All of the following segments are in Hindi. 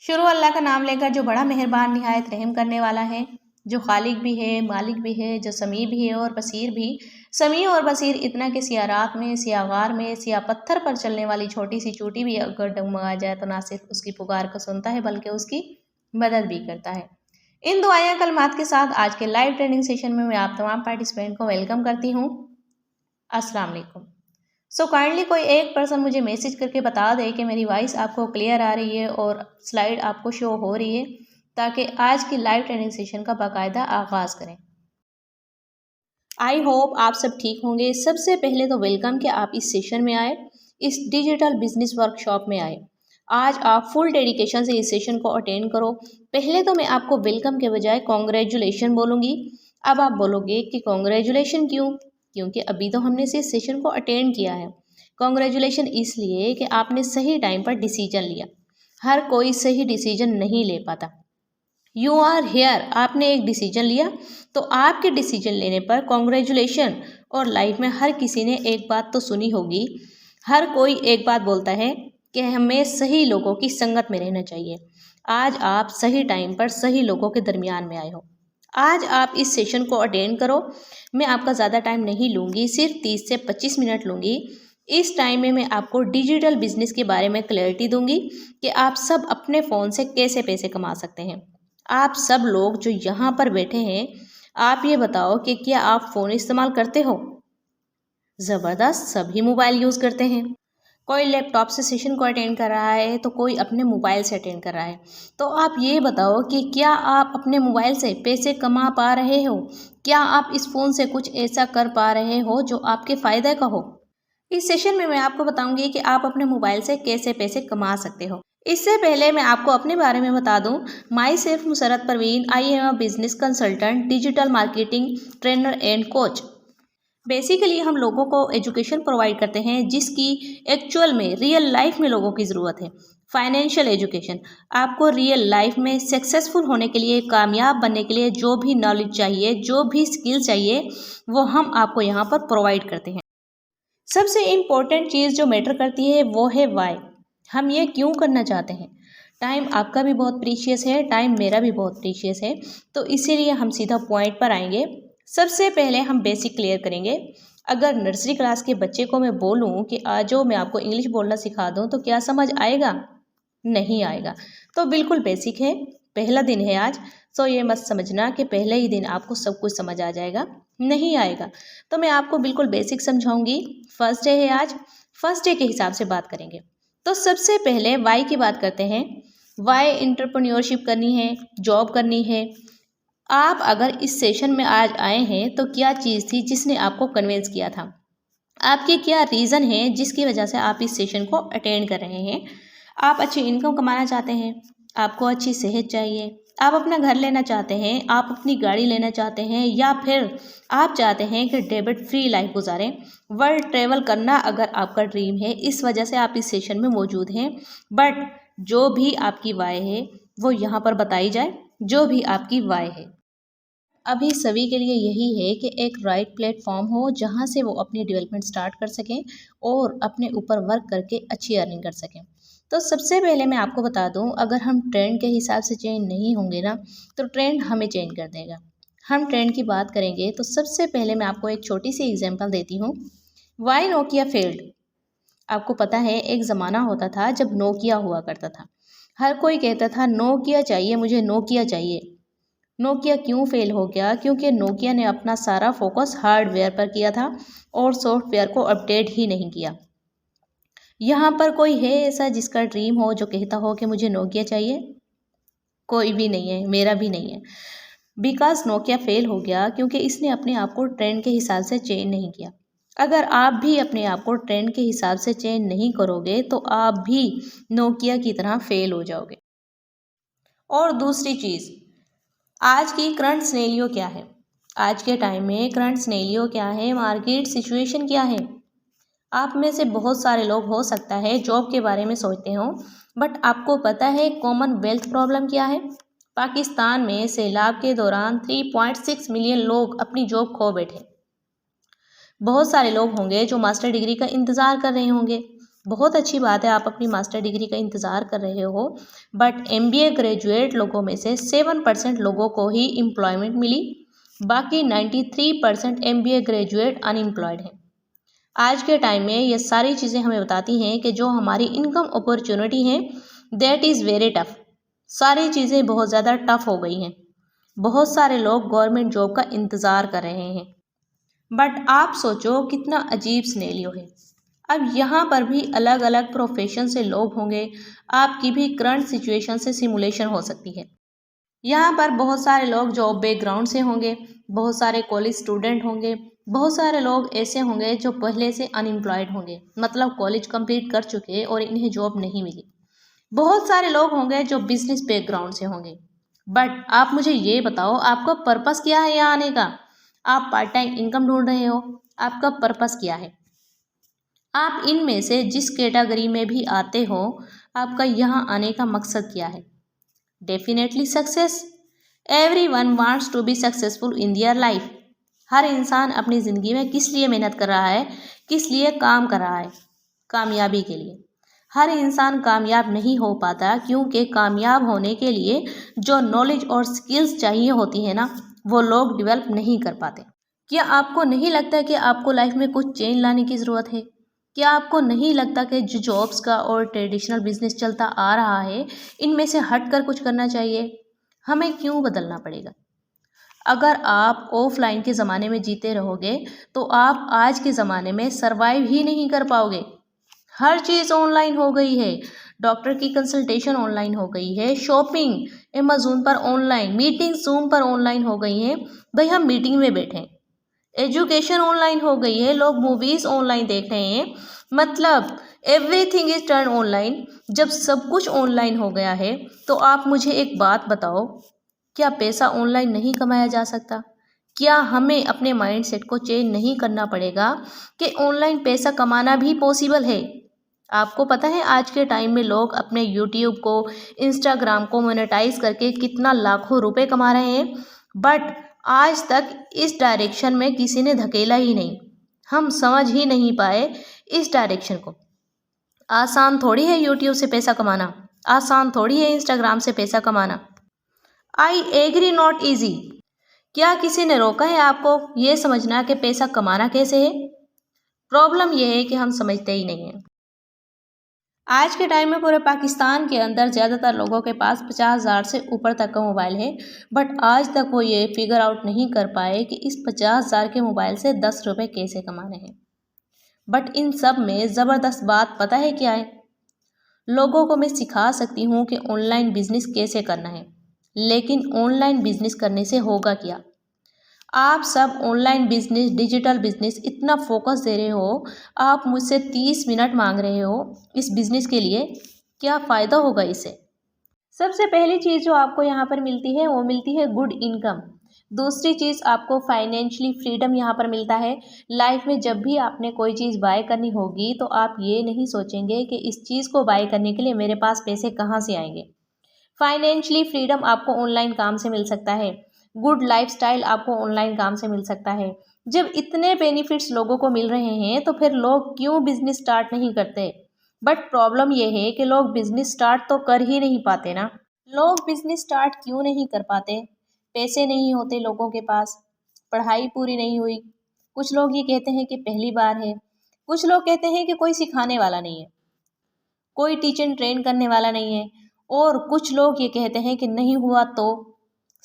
शुरू अल्लाह का नाम लेकर जो बड़ा मेहरबान निहायत रहम करने वाला है, जो खालिक भी है, मालिक भी है, जो समी भी है और बसीर भी। समी और बसीर इतना कि सिया रात में, सिया गार में, सिया पत्थर पर चलने वाली छोटी सी चोटी भी अगर डगमगा जाए तो ना सिर्फ उसकी पुकार को सुनता है बल्कि उसकी मदद भी करता है। इन दुआया कलमात के साथ आज के लाइव ट्रेनिंग सेशन में मैं आप तमाम पार्टिसिपेंट को वेलकम करती हूँ। अस्सलाम वालेकुम। सो काइंडली कोई एक पर्सन मुझे मैसेज करके बता दे कि मेरी वॉइस आपको क्लियर आ रही है और स्लाइड आपको शो हो रही है, ताकि आज की लाइव ट्रेनिंग सेशन का बाकायदा आगाज़ करें। आई होप आप सब ठीक होंगे। सबसे पहले तो वेलकम कि आप इस सेशन में आए, इस डिजिटल बिजनेस वर्कशॉप में आए। आज आप फुल डेडिकेशन से इस सेशन को अटेंड करो। पहले तो मैं आपको वेलकम के बजाय कॉन्ग्रेचुलेशन बोलूँगी। अब आप बोलोगे कि कॉन्ग्रेचुलेशन क्यों? क्योंकि अभी तो हमने इस सेशन को अटेंड किया है। कॉन्ग्रेचुलेशन इसलिए कि आपने सही टाइम पर डिसीजन लिया। हर कोई सही डिसीजन नहीं ले पाता। यू आर हेयर, आपने एक डिसीजन लिया, तो आपके डिसीजन लेने पर कॉन्ग्रेचुलेशन। और लाइफ में हर किसी ने एक बात तो सुनी होगी, हर कोई एक बात बोलता है कि हमें सही लोगों की संगत में रहना चाहिए। आज आप सही टाइम पर सही लोगों के दरमियान में आए हो। आज आप इस सेशन को अटेंड करो। मैं आपका ज़्यादा टाइम नहीं लूँगी, सिर्फ 30 से 25 मिनट लूँगी। इस टाइम में मैं आपको डिजिटल बिजनेस के बारे में क्लैरिटी दूंगी कि आप सब अपने फ़ोन से कैसे पैसे कमा सकते हैं। आप सब लोग जो यहाँ पर बैठे हैं, आप ये बताओ कि क्या आप फ़ोन इस्तेमाल करते हो? ज़बरदस्त, सभी मोबाइल यूज़ करते हैं। कोई लैपटॉप से सेशन को अटेंड कर रहा है तो कोई अपने मोबाइल से अटेंड कर रहा है। तो आप ये बताओ कि क्या आप अपने मोबाइल से पैसे कमा पा रहे हो? क्या आप इस फ़ोन से कुछ ऐसा कर पा रहे हो जो आपके फ़ायदे का हो? इस सेशन में मैं आपको बताऊंगी कि आप अपने मोबाइल से कैसे पैसे कमा सकते हो। इससे पहले मैं आपको अपने बारे में बता दूं। Myself Musarrat Parveen, I am a business consultant, digital marketing trainer and coach. Basically हम लोगों को एजुकेशन प्रोवाइड करते हैं जिसकी एक्चुअल में रियल लाइफ में लोगों की ज़रूरत है। Financial education. आपको रियल लाइफ में सक्सेसफुल होने के लिए, कामयाब बनने के लिए जो भी नॉलेज चाहिए, जो भी स्किल चाहिए, वो हम आपको यहाँ पर प्रोवाइड करते हैं। सबसे इम्पोर्टेंट चीज़ जो मैटर करती है वो है वाई। हम ये क्यों करना चाहते हैं? टाइम आपका भी बहुत प्रीशियस है, टाइम मेरा भी बहुत प्रीशियस है, तो इसीलिए हम सीधा पॉइंट पर आएंगे। सबसे पहले हम बेसिक क्लियर करेंगे। अगर नर्सरी क्लास के बच्चे को मैं बोलूँ कि आज जो मैं आपको इंग्लिश बोलना सिखा दूँ तो क्या समझ आएगा? नहीं आएगा। तो बिल्कुल बेसिक है, पहला दिन है आज। सो ये मत समझना कि पहले ही दिन आपको सब कुछ समझ आ जाएगा, नहीं आएगा। तो मैं आपको बिल्कुल बेसिक समझाऊंगी। फर्स्ट डे है आज, फर्स्ट डे के हिसाब से बात करेंगे। तो सबसे पहले वाई की बात करते हैं। वाई एंटरप्रेन्योरशिप करनी है, जॉब करनी है। आप अगर इस सेशन में आज आए हैं तो क्या चीज़ थी जिसने आपको कन्विंस किया था? आपके क्या रीज़न है जिसकी वजह से आप इस सेशन को अटेंड कर रहे हैं? आप अच्छी इनकम कमाना चाहते हैं, आपको अच्छी सेहत चाहिए, आप अपना घर लेना चाहते हैं, आप अपनी गाड़ी लेना चाहते हैं, या फिर आप चाहते हैं कि डेबिट फ्री लाइफ गुजारें। वर्ल्ड ट्रेवल करना अगर आपका ड्रीम है, इस वजह से आप इस सेशन में मौजूद हैं। बट जो भी आपकी वाय है वो यहाँ पर बताई जाए, जो भी आपकी वाय है। अभी सभी के लिए यही है कि एक राइट प्लेटफॉर्म हो जहाँ से वो अपनी डेवलपमेंट स्टार्ट कर सकें और अपने ऊपर वर्क करके अच्छी अर्निंग कर सकें। तो सबसे पहले मैं आपको बता दूं, अगर हम ट्रेंड के हिसाब से चेंज नहीं होंगे ना, तो ट्रेंड हमें चेंज कर देगा। हम ट्रेंड की बात करेंगे तो सबसे पहले मैं आपको एक छोटी सी एग्जांपल देती हूँ। Why Nokia failed. आपको पता है एक ज़माना होता था जब नोकिया हुआ करता था। हर कोई कहता था नोकिया चाहिए, मुझे नोकिया चाहिए। नोकिया क्यों फेल हो गया? क्योंकि नोकिया ने अपना सारा फोकस हार्डवेयर पर किया था और सॉफ्टवेयर को अपडेट ही नहीं किया। यहाँ पर कोई है ऐसा जिसका ड्रीम हो, जो कहता हो कि मुझे नोकिया चाहिए? कोई भी नहीं है, मेरा भी नहीं है। बिकॉज नोकिया फेल हो गया क्योंकि इसने अपने आप को ट्रेंड के हिसाब से चेंज नहीं किया। अगर आप भी अपने आप को ट्रेंड के हिसाब से चेंज नहीं करोगे तो आप भी नोकिया की तरह फेल हो जाओगे। और दूसरी चीज़, आज की करंट सिनेरियो क्या है? आज के टाइम में करंट सिनेरियो क्या है? मार्केट सिचुएशन क्या है? आप में से बहुत सारे लोग हो सकता है जॉब के बारे में सोचते हो, बट आपको पता है कॉमनवेल्थ प्रॉब्लम क्या है? पाकिस्तान में सैलाब के दौरान 3.6 मिलियन लोग अपनी जॉब खो बैठे। बहुत सारे लोग होंगे जो मास्टर डिग्री का इंतज़ार कर रहे होंगे, बहुत अच्छी बात है, आप अपनी मास्टर डिग्री का इंतज़ार कर रहे हो, बट MBA ग्रेजुएट लोगों में से 7% लोगों को ही एम्प्लॉयमेंट मिली, बाकी 93% MBA ग्रेजुएट अनएम्प्लॉयड हैं। आज के टाइम में ये सारी चीज़ें हमें बताती हैं कि जो हमारी इनकम अपॉर्चुनिटी है दैट इज़ वेरी टफ। सारी चीज़ें बहुत ज़्यादा टफ हो गई हैं। बहुत सारे लोग गवर्नमेंट जॉब का इंतज़ार कर रहे हैं, बट आप सोचो कितना अजीब सिनेरियो है। अब यहाँ पर भी अलग अलग प्रोफेशन से लोग होंगे, आपकी भी करंट सिचुएशन से सिमुलेशन हो सकती है। यहाँ पर बहुत सारे लोग जॉब बैकग्राउंड से होंगे, बहुत सारे कॉलेज स्टूडेंट होंगे, बहुत सारे लोग ऐसे होंगे जो पहले से अनएम्प्लॉयड होंगे, मतलब कॉलेज कंप्लीट कर चुके और इन्हें जॉब नहीं मिली। बहुत सारे लोग होंगे जो बिजनेस बैकग्राउंड से होंगे। बट आप मुझे ये बताओ, आपका पर्पस क्या है यहाँ आने का? आप पार्ट टाइम इनकम ढूंढ रहे हो, आपका पर्पस क्या है? आप इनमें से जिस कैटेगरी में भी आते हो, आपका यहाँ आने का मकसद क्या है? Definitely success. Everyone wants to be successful in their life. हर इंसान अपनी ज़िंदगी में किस लिए मेहनत कर रहा है, किस लिए काम कर रहा है? कामयाबी के लिए। हर इंसान कामयाब नहीं हो पाता, क्योंकि कामयाब होने के लिए जो नॉलेज और स्किल्स चाहिए होती है ना, वो लोग डेवलप नहीं कर पाते। क्या आपको नहीं लगता कि आपको लाइफ में कुछ चेंज लाने की ज़रूरत है? क्या आपको नहीं लगता कि जो जॉब्स का और ट्रेडिशनल बिजनेस चलता आ रहा है, इनमें से हटकर कुछ करना चाहिए? हमें क्यों बदलना पड़ेगा? अगर आप ऑफलाइन के ज़माने में जीते रहोगे तो आप आज के ज़माने में सरवाइव ही नहीं कर पाओगे। हर चीज़ ऑनलाइन हो गई है, डॉक्टर की कंसल्टेशन ऑनलाइन हो गई है, शॉपिंग अमेज़न पर ऑनलाइन, मीटिंग जूम पर ऑनलाइन हो गई हैं। भाई हम मीटिंग में बैठे हैं। एजुकेशन ऑनलाइन हो गई है, लोग मूवीज़ ऑनलाइन देख रहे हैं, मतलब एवरीथिंग इज टर्न ऑनलाइन। जब सब कुछ ऑनलाइन हो गया है तो आप मुझे एक बात बताओ, क्या पैसा ऑनलाइन नहीं कमाया जा सकता? क्या हमें अपने माइंडसेट को चेंज नहीं करना पड़ेगा कि ऑनलाइन पैसा कमाना भी पॉसिबल है? आपको पता है आज के टाइम में लोग अपने यूट्यूब को, इंस्टाग्राम को मोनेटाइज करके कितना लाखों रुपए कमा रहे हैं, बट आज तक इस डायरेक्शन में किसी ने धकेला ही नहीं। हम समझ ही नहीं पाए इस डायरेक्शन को। आसान थोड़ी है यूट्यूब से पैसा कमाना, आसान थोड़ी है इंस्टाग्राम से पैसा कमाना। I agree, not easy. क्या किसी ने रोका है आपको ये समझना कि पैसा कमाना कैसे है? प्रॉब्लम यह है कि हम समझते ही नहीं हैं। आज के टाइम में पूरे पाकिस्तान के अंदर ज़्यादातर लोगों के पास 50,000 से ऊपर तक का मोबाइल है, बट आज तक वो ये फिगर आउट नहीं कर पाए कि इस 50,000 के मोबाइल से 10 रुपये कैसे कमाने हैं। बट इन सब में ज़बरदस्त बात पता है क्या है? लोगों को मैं सिखा सकती हूँ कि ऑनलाइन बिजनेस कैसे करना है, लेकिन ऑनलाइन बिजनेस करने से होगा क्या? आप सब ऑनलाइन बिजनेस, डिजिटल बिजनेस इतना फोकस दे रहे हो, आप मुझसे 30 मिनट मांग रहे हो इस बिजनेस के लिए, क्या फ़ायदा होगा इससे? सबसे पहली चीज़ जो आपको यहाँ पर मिलती है वो मिलती है गुड इनकम। दूसरी चीज़, आपको फाइनेंशियली फ्रीडम यहाँ पर मिलता है। लाइफ में जब भी आपने कोई चीज़ बाय करनी होगी तो आप ये नहीं सोचेंगे कि इस चीज़ को बाय करने के लिए मेरे पास पैसे कहाँ से आएंगे। फाइनेंशियली फ्रीडम आपको ऑनलाइन काम से मिल सकता है। गुड लाइफस्टाइल आपको ऑनलाइन काम से मिल सकता है। जब इतने बेनिफिट्स लोगों को मिल रहे हैं तो फिर लोग क्यों बिजनेस स्टार्ट नहीं करते? बट प्रॉब्लम यह है कि लोग बिजनेस स्टार्ट तो कर ही नहीं पाते ना। लोग बिजनेस स्टार्ट क्यों नहीं कर पाते? पैसे नहीं होते लोगों के पास, पढ़ाई पूरी नहीं हुई, कुछ लोग ये कहते हैं कि पहली बार है, कुछ लोग कहते हैं कि कोई सिखाने वाला नहीं है, कोई टीचर ट्रेन करने वाला नहीं है, और कुछ लोग ये कहते हैं कि नहीं हुआ तो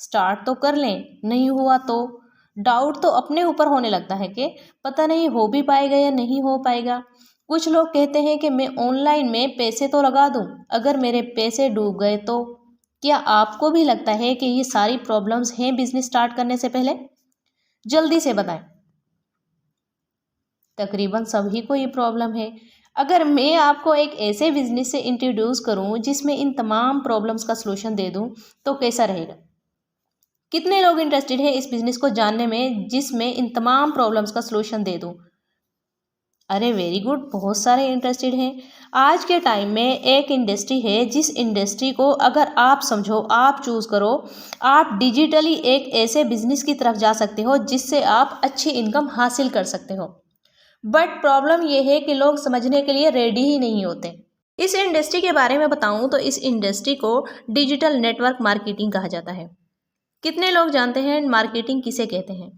स्टार्ट तो कर लें, नहीं हुआ तो। डाउट तो अपने ऊपर होने लगता है कि पता नहीं हो भी पाएगा या नहीं हो पाएगा। कुछ लोग कहते हैं कि मैं ऑनलाइन में पैसे तो लगा दूं, अगर मेरे पैसे डूब गए तो। क्या आपको भी लगता है कि ये सारी प्रॉब्लम्स हैं बिजनेस स्टार्ट करने से पहले? जल्दी से बताएं। तकरीबन सभी को ये प्रॉब्लम है। अगर मैं आपको एक ऐसे बिजनेस से इंट्रोड्यूस करूं जिसमें इन तमाम प्रॉब्लम्स का सलूशन दे दूं तो कैसा रहेगा? कितने लोग इंटरेस्टेड हैं इस बिजनेस को जानने में जिसमें इन तमाम प्रॉब्लम्स का सलूशन दे दूं? अरे वेरी गुड, बहुत सारे इंटरेस्टेड हैं। आज के टाइम में एक इंडस्ट्री है जिस इंडस्ट्री को अगर आप समझो, आप चूज़ करो, आप डिजिटली एक ऐसे बिजनेस की तरफ जा सकते हो जिससे आप अच्छी इनकम हासिल कर सकते हो। बट प्रॉब्लम ये है कि लोग समझने के लिए रेडी ही नहीं होते। इस इंडस्ट्री के बारे में बताऊं तो इस इंडस्ट्री को डिजिटल नेटवर्क मार्केटिंग कहा जाता है। कितने लोग जानते हैं मार्केटिंग किसे कहते हैं?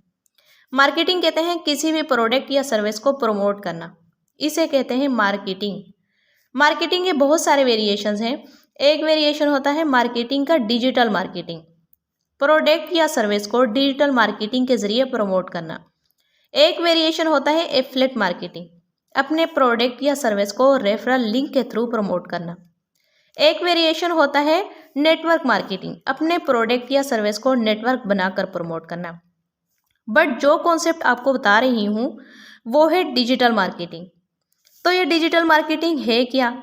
मार्केटिंग कहते हैं किसी भी प्रोडक्ट या सर्विस को प्रमोट करना, इसे कहते हैं मार्केटिंग। मार्केटिंग के बहुत सारे वेरिएशंस हैं। एक वेरिएशन होता है मार्केटिंग का डिजिटल मार्केटिंग, प्रोडक्ट या सर्विस को डिजिटल मार्केटिंग के जरिए प्रमोट करना। एक वेरिएशन होता है एफिलिएट मार्केटिंग, अपने प्रोडक्ट या सर्विस को रेफरल लिंक के थ्रू प्रमोट करना। एक वेरिएशन होता है नेटवर्क मार्केटिंग, अपने प्रोडक्ट या सर्विस को नेटवर्क बनाकर प्रमोट करना। बट जो कॉन्सेप्ट आपको बता रही हूँ वो है डिजिटल मार्केटिंग। तो ये डिजिटल मार्केटिंग है क्या?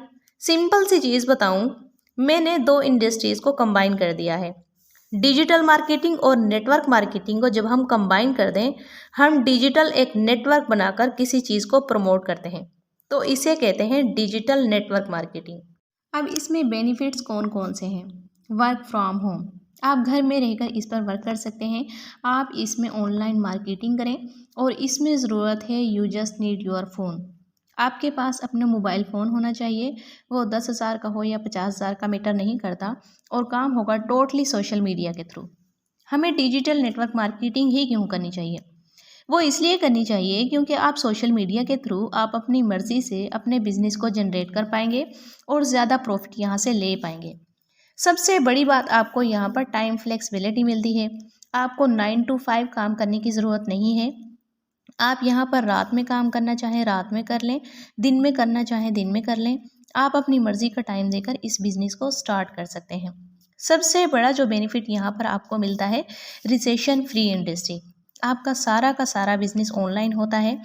सिंपल सी चीज़ बताऊँ, मैंने दो इंडस्ट्रीज़ को कंबाइन कर दिया है। डिजिटल मार्केटिंग और नेटवर्क मार्केटिंग को जब हम कंबाइन कर दें, हम डिजिटल एक नेटवर्क बनाकर किसी चीज़ को प्रमोट करते हैं, तो इसे कहते हैं डिजिटल नेटवर्क मार्केटिंग। अब इसमें बेनिफिट्स कौन कौन से हैं? वर्क फ्रॉम होम, आप घर में रहकर इस पर वर्क कर सकते हैं। आप इसमें ऑनलाइन मार्केटिंग करें और इसमें ज़रूरत है you just need your phone. आपके पास अपना मोबाइल फ़ोन होना चाहिए, वो 10,000 का हो या 50,000 का मैटर नहीं करता, और काम होगा टोटली सोशल मीडिया के थ्रू। हमें डिजिटल नेटवर्क मार्केटिंग ही क्यों करनी चाहिए? वो इसलिए करनी चाहिए क्योंकि आप सोशल मीडिया के थ्रू आप अपनी मर्ज़ी से अपने बिजनेस को जनरेट कर पाएंगे और ज़्यादा प्रॉफिट यहाँ से ले पाएंगे। सबसे बड़ी बात, आपको यहाँ पर टाइम फ्लेक्सिबिलिटी मिलती है। आपको 9 to 5 काम करने की ज़रूरत नहीं है। आप यहाँ पर रात में काम करना चाहें रात में कर लें, दिन में करना चाहें दिन में कर लें। आप अपनी मर्ज़ी का टाइम देकर इस बिज़नेस को स्टार्ट कर सकते हैं। सबसे बड़ा जो बेनिफिट यहाँ पर आपको मिलता है, रिसेशन फ्री इंडस्ट्री। आपका सारा का सारा बिजनेस ऑनलाइन होता है।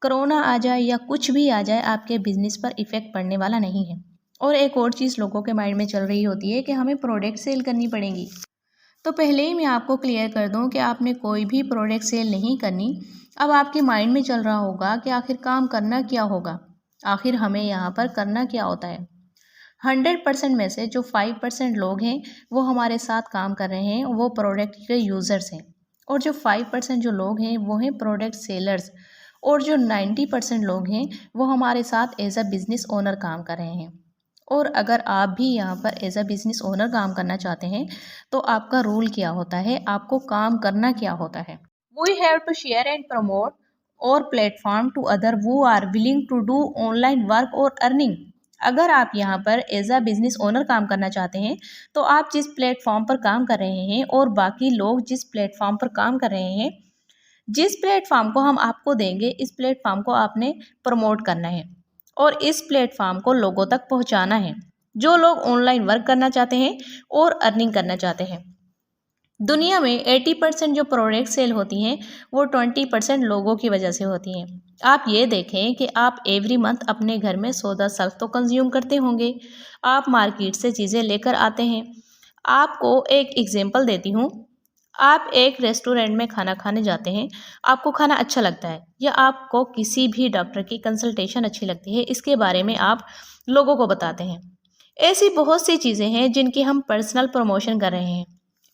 कोरोना आ जाए या कुछ भी आ जाए, आपके बिजनेस पर इफ़ेक्ट पड़ने वाला नहीं है। और एक और चीज़ लोगों के माइंड में चल रही होती है कि हमें प्रोडक्ट सेल करनी पड़ेंगी। तो पहले ही मैं आपको क्लियर कर दूं कि आपने कोई भी प्रोडक्ट सेल नहीं करनी। अब आपके माइंड में चल रहा होगा कि आखिर काम करना क्या होगा, आखिर हमें यहाँ पर करना क्या होता है। 100% में से जो 5% लोग हैं वो हमारे साथ काम कर रहे हैं, वो प्रोडक्ट के यूज़र्स हैं। और जो 5% जो लोग हैं वो हैं प्रोडक्ट सेलर्स। और जो 90% लोग हैं वो हमारे साथ एज अ बिज़नेस ओनर काम कर रहे हैं। और अगर आप भी यहाँ पर एज अ बिज़नेस ओनर काम करना चाहते हैं तो आपका रोल क्या होता है, आपको काम करना क्या होता है? We have to share and promote our platform to other वो are willing to do online work और अर्निंग। अगर आप यहाँ पर एज अ बिज़नेस ओनर काम करना चाहते हैं तो आप जिस प्लेटफॉर्म पर काम कर रहे हैं और बाकी लोग जिस प्लेटफॉर्म पर काम कर रहे हैं, जिस प्लेटफॉर्म को हम आपको देंगे, इस प्लेटफॉर्म को आपने प्रमोट करना है और इस प्लेटफॉर्म को लोगों तक पहुंचाना है, जो लोग ऑनलाइन वर्क करना चाहते हैं और अर्निंग करना चाहते हैं। दुनिया में 80% जो प्रोडक्ट सेल होती हैं वो 20% लोगों की वजह से होती हैं। आप ये देखें कि आप एवरी मंथ अपने घर में सौदा सेल्फ तो कंज्यूम करते होंगे, आप मार्केट से चीज़ें लेकर आते हैं। आपको एक एग्जांपल देती हूँ, आप एक रेस्टोरेंट में खाना खाने जाते हैं, आपको खाना अच्छा लगता है या आपको किसी भी डॉक्टर की कंसल्टेशन अच्छी लगती है, इसके बारे में आप लोगों को बताते हैं। ऐसी बहुत सी चीज़ें हैं जिनकी हम पर्सनल प्रमोशन कर रहे हैं।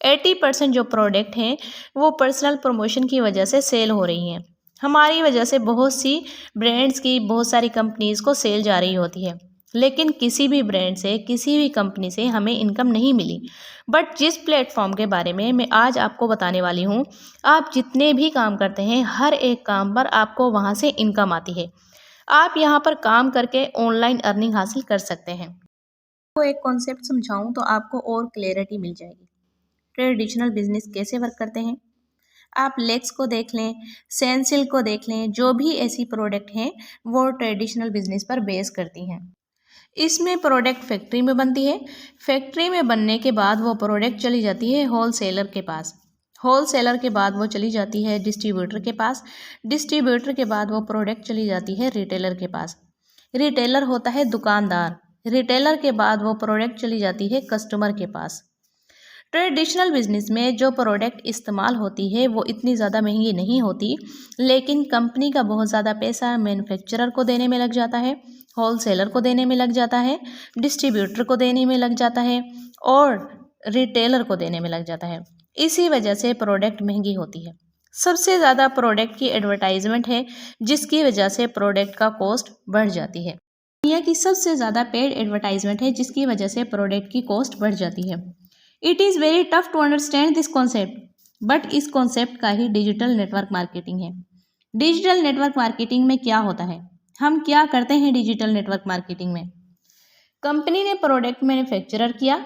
80% जो प्रोडक्ट हैं वो पर्सनल प्रमोशन की वजह से सेल हो रही हैं। हमारी वजह से बहुत सी ब्रांड्स की, बहुत सारी कंपनीज़ को सेल जा रही होती है, लेकिन किसी भी ब्रांड से, किसी भी कंपनी से हमें इनकम नहीं मिली। बट जिस प्लेटफॉर्म के बारे में मैं आज आपको बताने वाली हूँ, आप जितने भी काम करते हैं हर एक काम पर आपको वहाँ से इनकम आती है। आप यहाँ पर काम करके ऑनलाइन अर्निंग हासिल कर सकते हैं। आपको एक कॉन्सेप्ट समझाऊँ तो आपको और क्लैरिटी मिल जाएगी। ट्रेडिशनल बिजनेस कैसे वर्क करते हैं, आप लेक्स को देख लें, सैनसिल्क को देख लें, जो भी ऐसी प्रोडक्ट हैं वो ट्रेडिशनल बिजनेस पर बेस करती हैं। इसमें प्रोडक्ट फैक्ट्री में बनती है, फैक्ट्री में बनने के बाद वो प्रोडक्ट चली जाती है होल सेलर के पास, होल सेलर के बाद वो चली जाती है डिस्ट्रीब्यूटर के पास, डिस्ट्रीब्यूटर के बाद वो प्रोडक्ट चली जाती है रिटेलर के पास, रिटेलर होता है दुकानदार, रिटेलर के बाद वो प्रोडक्ट चली जाती है कस्टमर के पास। ट्रेडिशनल बिजनेस में जो प्रोडक्ट इस्तेमाल होती है वो इतनी ज़्यादा महंगी नहीं होती, लेकिन कंपनी का बहुत ज़्यादा पैसा मैन्युफैक्चरर को देने में लग जाता है, होल सेलर को देने में लग जाता है, डिस्ट्रीब्यूटर को देने में लग जाता है और रिटेलर को देने में लग जाता है। इसी वजह से प्रोडक्ट महंगी होती है। सबसे ज़्यादा प्रोडक्ट की एडवर्टाइजमेंट है जिसकी वजह से प्रोडक्ट का कॉस्ट बढ़ जाती है। दुनिया की सबसे ज़्यादा पेड एडवर्टाइजमेंट है जिसकी वजह से प्रोडक्ट की कॉस्ट बढ़ जाती है। It is very tough to understand this concept, but इस कॉन्सेप्ट का ही डिजिटल नेटवर्क मार्केटिंग है। डिजिटल नेटवर्क मार्केटिंग में क्या होता है, हम क्या करते हैं डिजिटल नेटवर्क मार्केटिंग में? कंपनी ने प्रोडक्ट मैन्युफैक्चरर किया,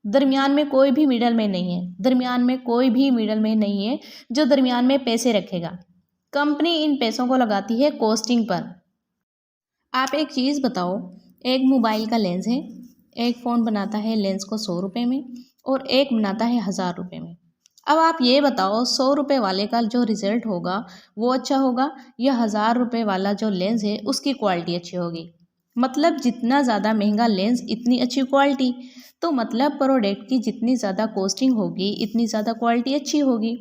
दरमियान में कोई भी मिडल मैन नहीं है, दरमियान में कोई भी मिडल मैन नहीं है जो दरमियान में पैसे रखेगा। कंपनी इन पैसों को लगाती है कॉस्टिंग पर। आप एक चीज़ बताओ, एक मोबाइल का लेंस है, एक फ़ोन बनाता है लेंस को 100 रुपये में और एक बनाता है 1000 रुपये में। अब आप ये बताओ 100 रुपये वाले का जो रिज़ल्ट होगा वो अच्छा होगा या 1000 रुपये वाला जो लेंस है उसकी क्वालिटी अच्छी होगी? मतलब जितना ज़्यादा महंगा लेंस इतनी अच्छी क्वालिटी, तो मतलब प्रोडक्ट की जितनी ज़्यादा कॉस्टिंग होगी इतनी ज़्यादा क्वालिटी अच्छी होगी।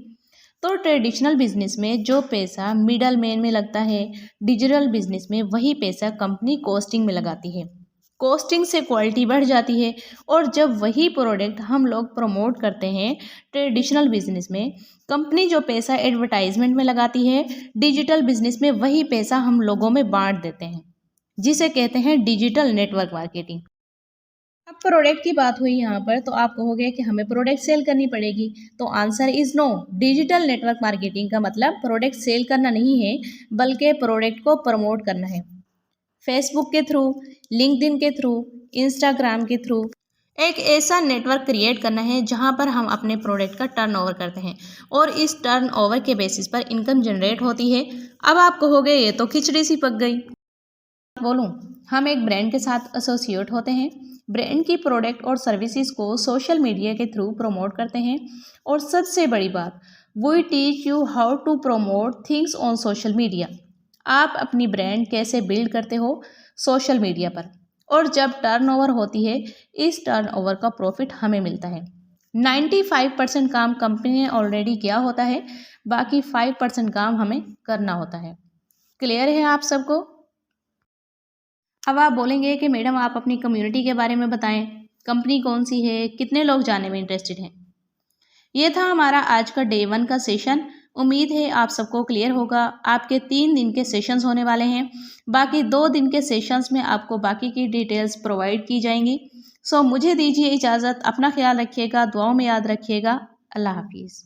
तो ट्रेडिशनल बिजनेस में जो पैसा मिडल मैन में लगता है, डिजिटल बिजनेस में वही पैसा कंपनी कॉस्टिंग में लगाती है। कॉस्टिंग से क्वालिटी बढ़ जाती है और जब वही प्रोडक्ट हम लोग प्रमोट करते हैं ट्रेडिशनल बिजनेस में, कंपनी जो पैसा एडवर्टाइजमेंट में लगाती है डिजिटल बिजनेस में वही पैसा हम लोगों में बांट देते हैं, जिसे कहते हैं डिजिटल नेटवर्क मार्केटिंग। अब प्रोडक्ट की बात हुई यहाँ पर तो आप कहोगे कि हमें प्रोडक्ट सेल करनी पड़ेगी, तो answer is no. Digital network marketing का मतलब प्रोडक्ट सेल करना नहीं है बल्कि प्रोडक्ट को प्रमोट करना है। फेसबुक के थ्रू, लिंक्डइन के थ्रू, इंस्टाग्राम के थ्रू एक ऐसा नेटवर्क क्रिएट करना है जहाँ पर हम अपने प्रोडक्ट का टर्नओवर करते हैं और इस टर्नओवर के बेसिस पर इनकम जनरेट होती है। अब आप कहोगे ये तो खिचड़ी सी पक गई। बोलूं, हम एक ब्रांड के साथ एसोसिएट होते हैं, ब्रांड की प्रोडक्ट और सर्विसेज को सोशल मीडिया के थ्रू प्रमोट करते हैं और सबसे बड़ी बात, we teach you how to promote things on social media. आप अपनी ब्रांड कैसे बिल्ड करते हो सोशल मीडिया पर, और जब टर्नओवर होती है इस टर्नओवर का प्रॉफिट हमें मिलता है। 95% काम कंपनी ने ऑलरेडी किया होता है, बाकी 5% काम हमें करना होता है। क्लियर है आप सबको? अब आप बोलेंगे कि मैडम आप अपनी कम्युनिटी के बारे में बताएं, कंपनी कौन सी है, कितने लोग जानने में इंटरेस्टेड हैं। ये था हमारा आज का डे 1 का सेशन। उम्मीद है आप सबको क्लियर होगा। आपके 3 दिन के सेशंस होने वाले हैं, बाकी 2 दिन के सेशंस में आपको बाकी की डिटेल्स प्रोवाइड की जाएंगी। सो मुझे दीजिए इजाज़त, अपना ख्याल रखिएगा, दुआओं में याद रखिएगा। अल्लाह हाफिज़।